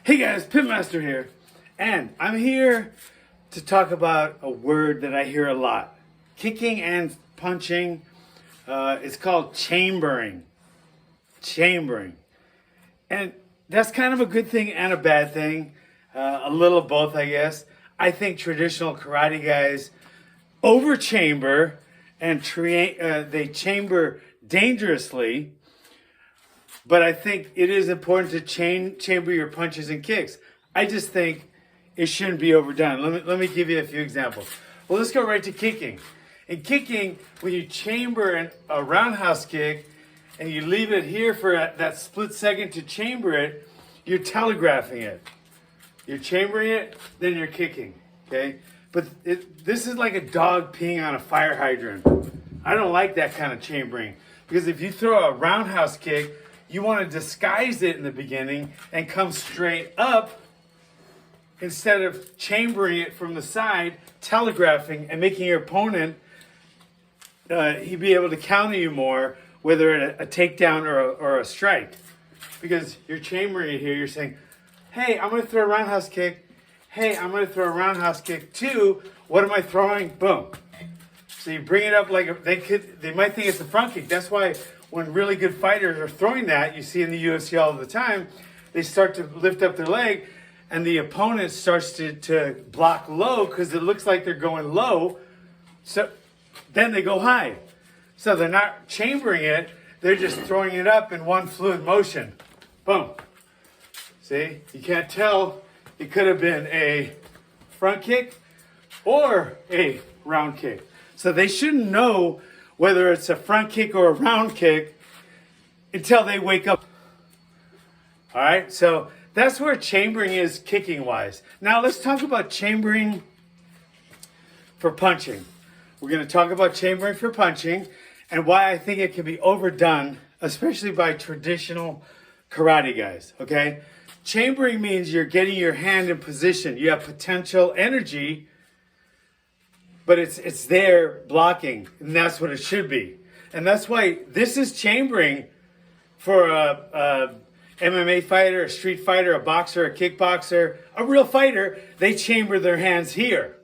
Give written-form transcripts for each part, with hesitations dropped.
Hey guys, Pitmaster here, and I'm here to talk about a word that I hear a lot. Kicking and punching. It's called chambering. Chambering. And that's kind of a good thing and a bad thing. A little of both, I guess. I think traditional karate guys over-chamber and they chamber dangerously. But I think it is important to chamber your punches and kicks. I just think it shouldn't be overdone. Let me give you a few examples. Well, let's go right to kicking. In kicking, when you chamber a roundhouse kick and you leave it here for that split second to chamber it, you're telegraphing it. You're chambering it, then you're kicking. Okay? But this is like a dog peeing on a fire hydrant. I don't like that kind of chambering. Because if you throw a roundhouse kick, you want to disguise it in the beginning and come straight up instead of chambering it from the side, telegraphing and making your opponent he'd be able to counter you more, whether a takedown or a strike. Because you're chambering it here, you're saying, hey, I'm going to throw a roundhouse kick. Hey, I'm going to throw a roundhouse kick too. What am I throwing? Boom. So you bring it up like they might think it's a front kick. That's why when really good fighters are throwing that, you see in the UFC all the time, they start to lift up their leg and the opponent starts to block low because it looks like they're going low. So then they go high. So they're not chambering it, they're just throwing it up in one fluid motion. Boom. See, you can't tell. It could have been a front kick or a round kick. So they shouldn't know whether it's a front kick or a round kick until they wake up. All right, so that's where chambering is kicking wise. Now let's talk about chambering for punching. We're going to talk about chambering for punching and why I think it can be overdone, especially by traditional karate guys, okay? Chambering means you're getting your hand in position. You have potential energy, but it's there blocking, and that's what it should be. And that's why this is chambering for a MMA fighter, a street fighter, a boxer, a kickboxer, a real fighter. They chamber their hands here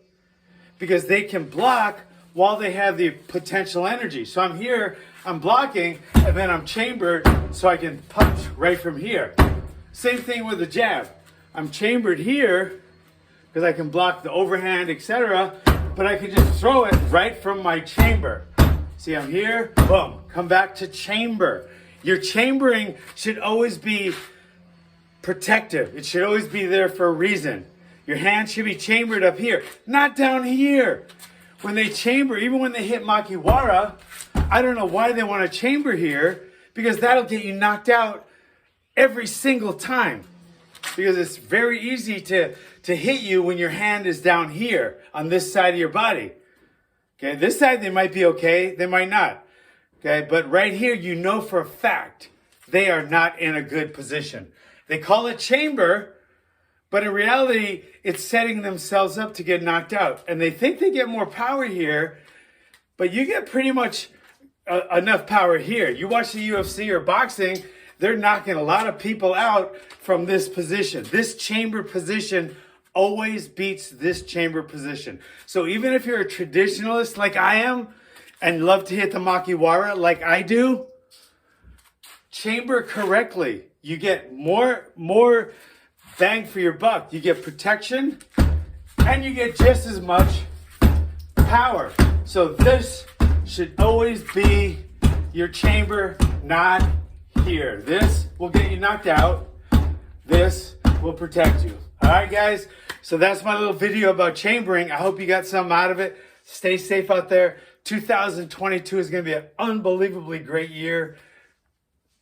because they can block while they have the potential energy. So I'm here, I'm blocking, and then I'm chambered so I can punch right from here. Same thing with the jab. I'm chambered here because I can block the overhand, etc., but I can just throw it right from my chamber. See, I'm here, boom, come back to chamber. Your chambering should always be protective. It should always be there for a reason. Your hand should be chambered up here, not down here. When they chamber, even when they hit Makiwara, I don't know why they want to chamber here, because that'll get you knocked out every single time. Because it's very easy to hit you when your hand is down here on this side of your body. Okay, this side they might be okay, they might not. Okay, but right here you know for a fact they are not in a good position. They call it chamber, but in reality it's setting themselves up to get knocked out. And they think they get more power here, but you get pretty much enough power here. You watch the UFC or boxing, they're knocking a lot of people out from this position. This chamber position always beats this chamber position. So even if you're a traditionalist like I am and love to hit the Makiwara like I do, chamber correctly. You get more bang for your buck. You get protection and you get just as much power. So this should always be your chamber, not here. This will get you knocked out. This will protect you. All right, guys. So that's my little video about chambering. I hope you got something out of it. Stay safe out there. 2022 is going to be an unbelievably great year.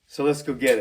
So let's go get it.